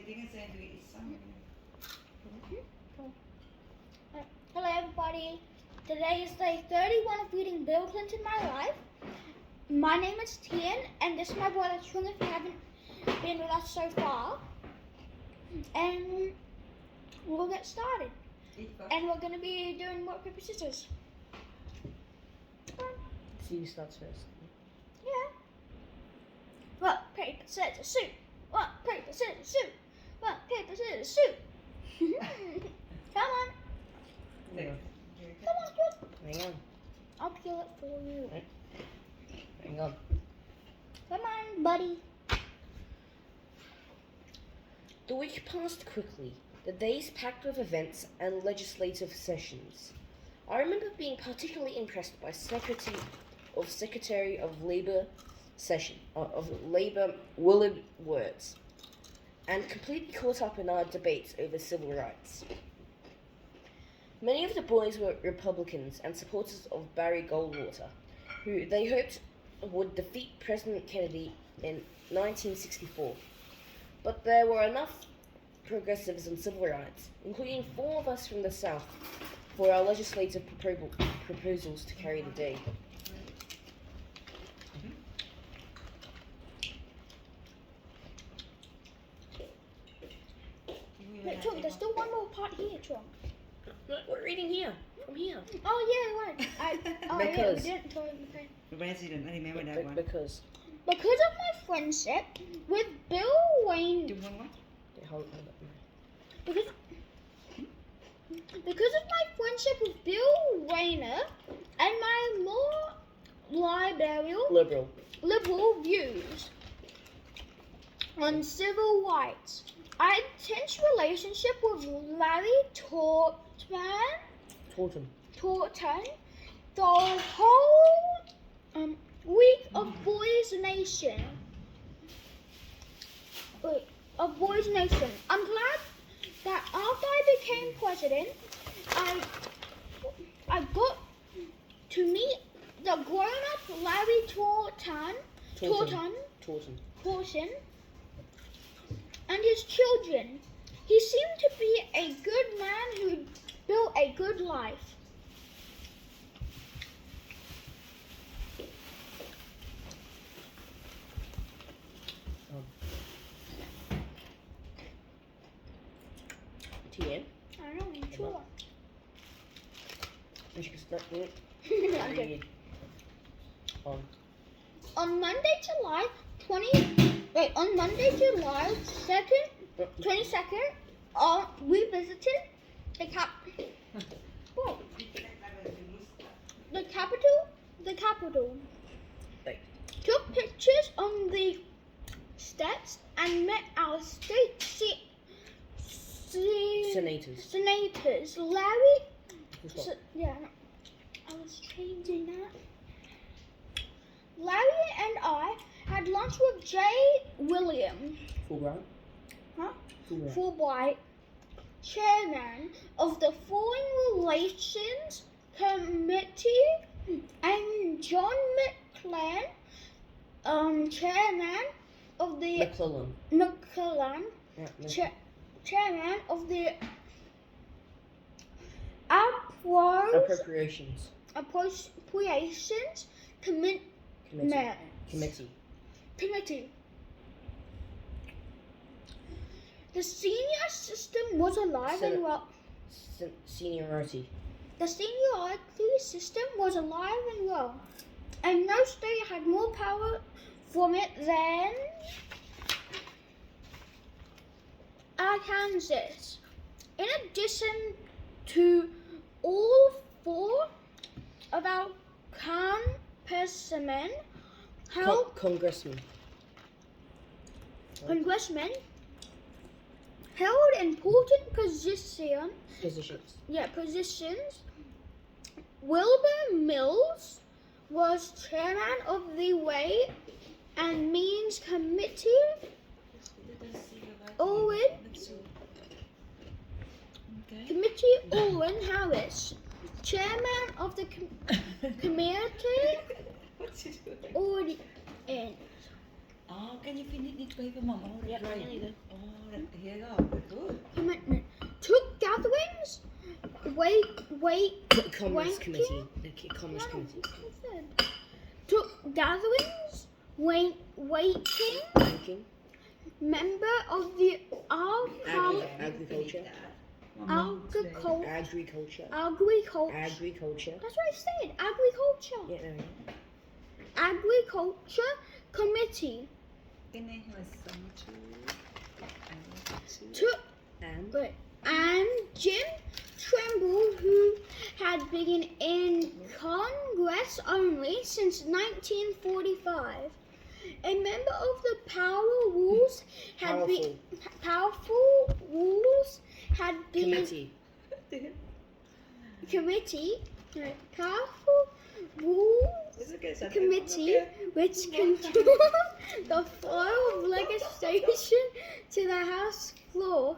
think it's saying to eat some. Hello everybody. Today is day 31 of reading Bill Clinton My Life. My name is Tien, and this is my brother Chung if you haven't been with us so far. And we'll get started. And we're going to be doing rock, paper, scissors. So you start first. Yeah. Rock, paper, scissors, shoot. Rock, paper, scissors, shoot. Rock, paper, scissors, shoot. Come on. Hang on. Come on, Chung. Hang on. I'll peel it for you. Hang on. Come on, buddy. The week passed quickly, the days packed with events and legislative sessions. I remember being particularly impressed by Secretary of Labour Willard Words, and completely caught up in our debates over civil rights. Many of the boys were Republicans and supporters of Barry Goldwater, who they hoped would defeat President Kennedy in 1964. But there were enough progressives on civil rights, including 4 of us from the South, for our legislative proposals to carry the day. Wait, Chung, there's still one more part here, Chung. We're reading here, from here. Oh, yeah, right. Because- we didn't tell him. Okay. President, I remember that one. Because Because of my friendship with Bill Wayne, Do you want one? hold on. because of my friendship with Bill Wayner and my more liberal views on civil rights, I had a tense relationship with Larry Taunton the whole week of Boys Nation. I'm glad that after I became president, I got to meet the grown-up Larry Taunton and his children. He seemed to be a good man who built a good life. Tien? I don't know, sure. You should start doing it. Okay. On Monday, July 22nd, we visited the capital. Right. Took pictures on the steps and met our state senators. Larry. I was changing that. Larry and I had lunch with Jay Williams, Fulbright, chairman of the Foreign Relations Committee, and John McClellan, chairman of the chairman of the Appropriations Committee. The senior system was alive and well. Seniority. The seniority system was alive and well, and no state had more power from it than Arkansas. In addition to all 4 of our congressmen held important positions. Wilbur Mills was chairman of the Way and Means Committee. Owen Harris, chairman of the committee. What's he doing? Audience. Oh, okay. can you finish this way for Mama? Oh, Yep, right. nearly there. Oh, here you go. Good. Commitment. Took gatherings. Wait. Commerce Wanking? Committee. The Commerce No, Committee. that's what I said. Took gatherings. Waiting. Banking. Member of the Agriculture. agriculture. Agriculture. Agriculture. Agriculture. That's what I said. Agriculture. Yeah, there we go. Agriculture Committee. Cái này là some Took And and Jim Trimble, who had been in Congress only since 1945. A member of the Powerful Rules had been committee. Powerful Rules Committee, which controlled the flow of legislation to the House floor.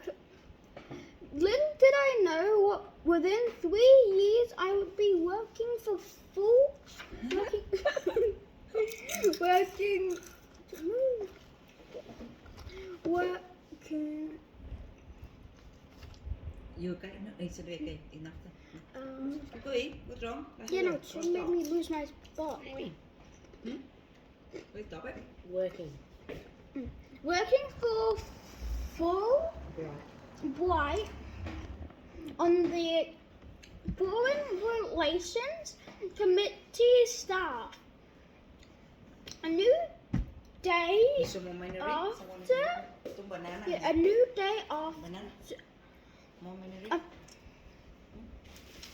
Little did I know what within 3 years I would be working for working. You got it's a bit okay. Enough. Go eat. What's wrong? Yeah, no, it's what made me lose my spot. Wait, stop it. Working. Working for Full Bright on the Foreign Relations Committee staff. A new day Some more after. Some banana. Yeah, a new day after. Banana. More mineral.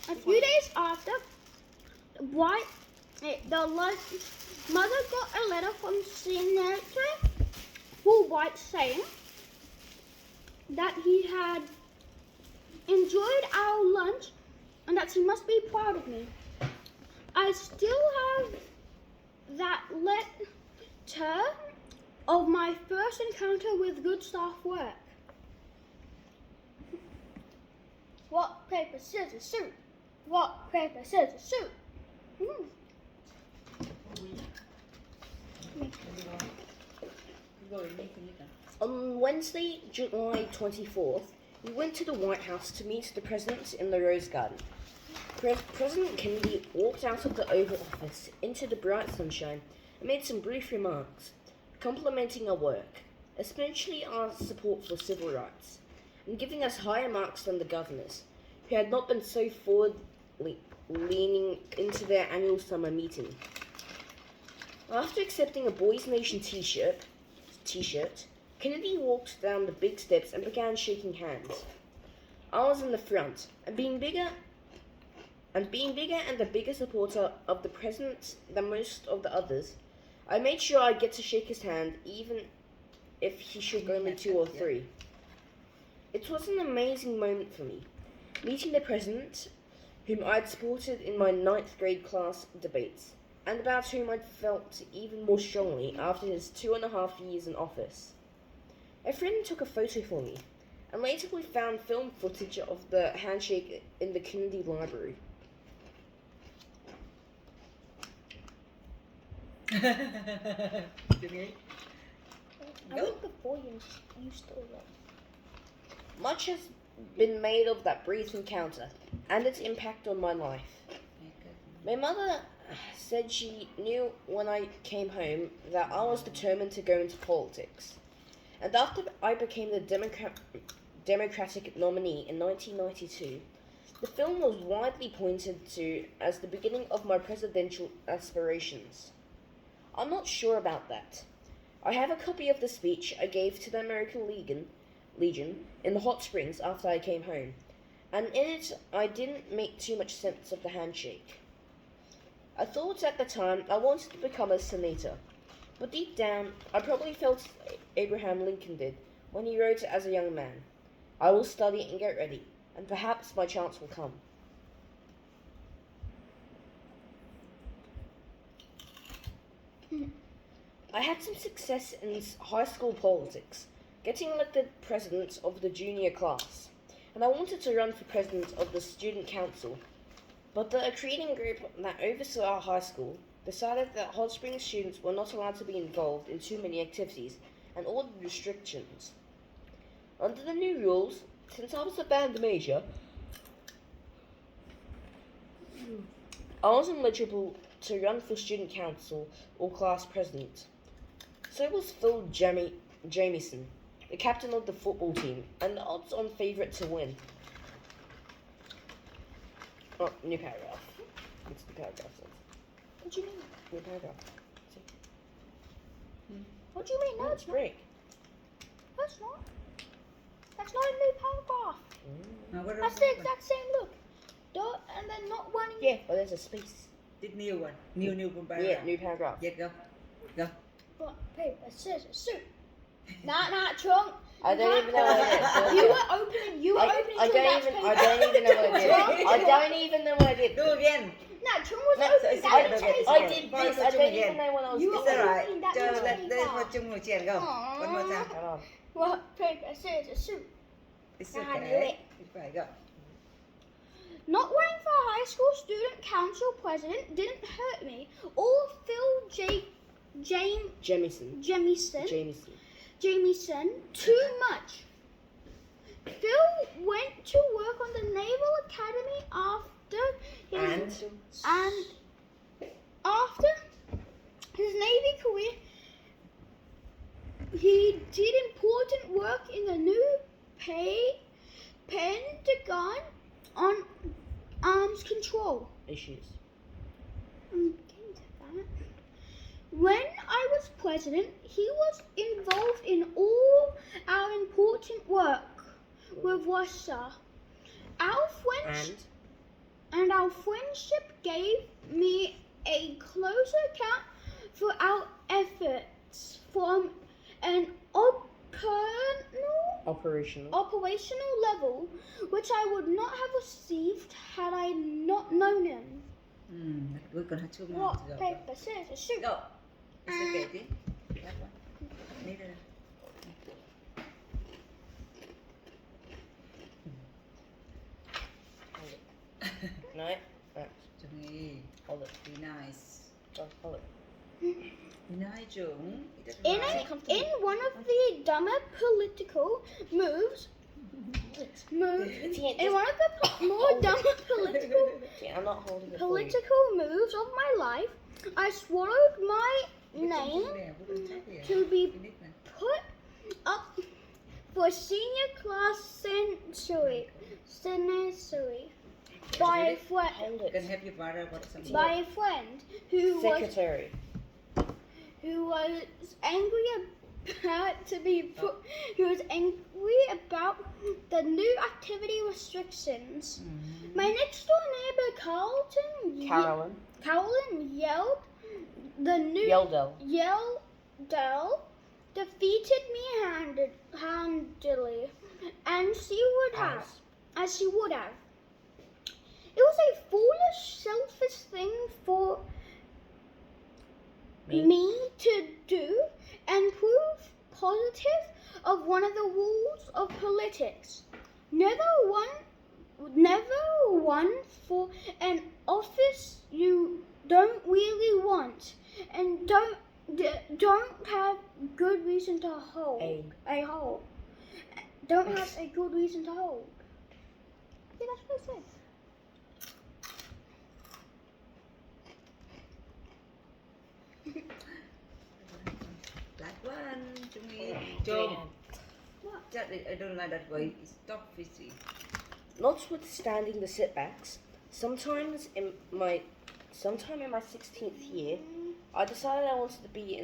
A few days after, mother got a letter from Senator Fulbright saying that he had enjoyed our lunch and that he must be proud of me. I still have that letter of my first encounter with good staff work. Rock, paper, scissors, shoot. Rock, paper, scissors, shoot. On Wednesday, July 24th, we went to the White House to meet the President in the Rose Garden. President Kennedy walked out of the Oval Office into the bright sunshine and made some brief remarks, complimenting our work, especially our support for civil rights, and giving us higher marks than the governors, who had not been so forward-leaning into their annual summer meeting. After accepting a Boys Nation t-shirt, Kennedy walked down the big steps and began shaking hands. I was in the front, and being bigger and a bigger supporter of the president than most of the others, I made sure I'd get to shake his hand, even if he shook only 2 or 3. It was an amazing moment for me, meeting the president, whom I'd supported in my 9th grade class debates, and about whom I'd felt even more strongly after his 2.5 years in office. A friend took a photo for me, and later we found film footage of the handshake in the Kennedy Library. I went before you stole it. Much has been made of that brief encounter and its impact on my life. My mother said she knew when I came home that I was determined to go into politics. And after I became the Democratic nominee in 1992, the film was widely pointed to as the beginning of my presidential aspirations. I'm not sure about that. I have a copy of the speech I gave to the American Legion in the hot springs after I came home, and in it I didn't make too much sense of the handshake. I thought at the time I wanted to become a senator, but deep down I probably felt Abraham Lincoln did when he wrote as a young man, "I will study and get ready, and perhaps my chance will come." I had some success in high school politics, getting elected president of the junior class, and I wanted to run for president of the student council, but the accrediting group that oversaw our high school decided that Hot Springs students were not allowed to be involved in too many activities and all the restrictions. Under the new rules, since I was a band major, I wasn't eligible to run for student council or class president. So was Phil Jamieson, the captain of the football team and the odds-on favourite to win. Oh, new paragraph. It's the paragraph. What do you mean? New paragraph. What do you mean? No, Let's it's not. break. That's not. That's not a new paragraph. Now, what That's else? the exact same look. And then not one. Yeah, but there's a space. Did new one. New paragraph. Yeah, new paragraph. Yeah, go. Rock, paper, scissors, shoot. Nah, Chunk. I don't even know what it is. You were opening. I don't even know what I did. I don't even know what I did. Do again. Nah, Chunk was No, opening so that it's- paper. I did this. I don't even know what I was You doing. It's alright. opening that Let newspaper. there's Chung again. Go. One more time. Come on. Rock, paper, scissors, shoot. It's I knew okay. it. It's fine. Go. Not running for high school student council president didn't hurt me or Phil Jamieson. Jamieson too much. Phil went to work on the Naval Academy after his Navy career. He did important work in the new Pentagon on arms control. Issues. I'm getting to that. When I was president, he was involved in all our important work with Russia. Our friendship gave me a closer account for our efforts from an operational level, which I would not have received had I not known him. We're gonna have 2 more Rock, to go. paper, scissors, shoot. Go. It's okay, Tiến. That one. Neither. No? Right. Chung, Hold it. be nice. Go, hold it. Be nice, Chung. It doesn't matter. In one of the dumber political moves, in one of the more dumber Yeah, I'm not holding it for you. political moves of my life, I swallowed my name to be put up for senior class censory by a friend. Hold You can it. have your father what something. By a friend who Secretary. was angry about the new activity restrictions. My next door neighbor Carolyn yelled Yeldell defeated me handily, and as she would have. It was a foolish, selfish thing for me to do and prove positive of one of the rules of politics. Never run for an office you don't really want and don't have good reason to hold. Don't have a good reason to hold. Yeah, that's what I said. Black one, Chung. I don't like that way. Stop fishing. Notwithstanding the setbacks, sometime in my 16th year, I decided I wanted to be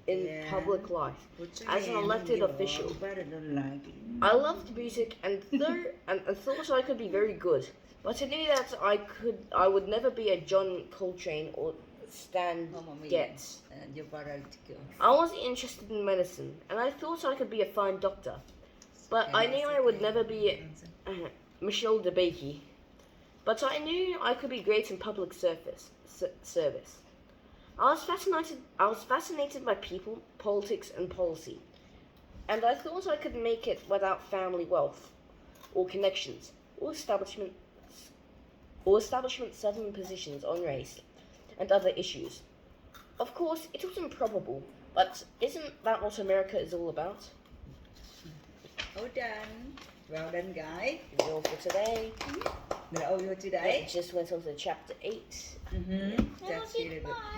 in public life as an elected official. I loved music and thought I could be very good, but I knew that I would never be a John Coltrane or Stan Getz. Your father go. I was interested in medicine, and I thought I could be a fine doctor, but I knew I would never be Michelle DeBakey. But I knew I could be great in public service. I was fascinated by people, politics, and policy, and I thought I could make it without family wealth, or connections, or establishment settling positions on race and other issues. Of course, it was improbable, But isn't that what America is all about? All done. Well done, guys. All for today. That all for today. It just went on to chapter 8. Mm-hmm. Now That's really good. goodbye.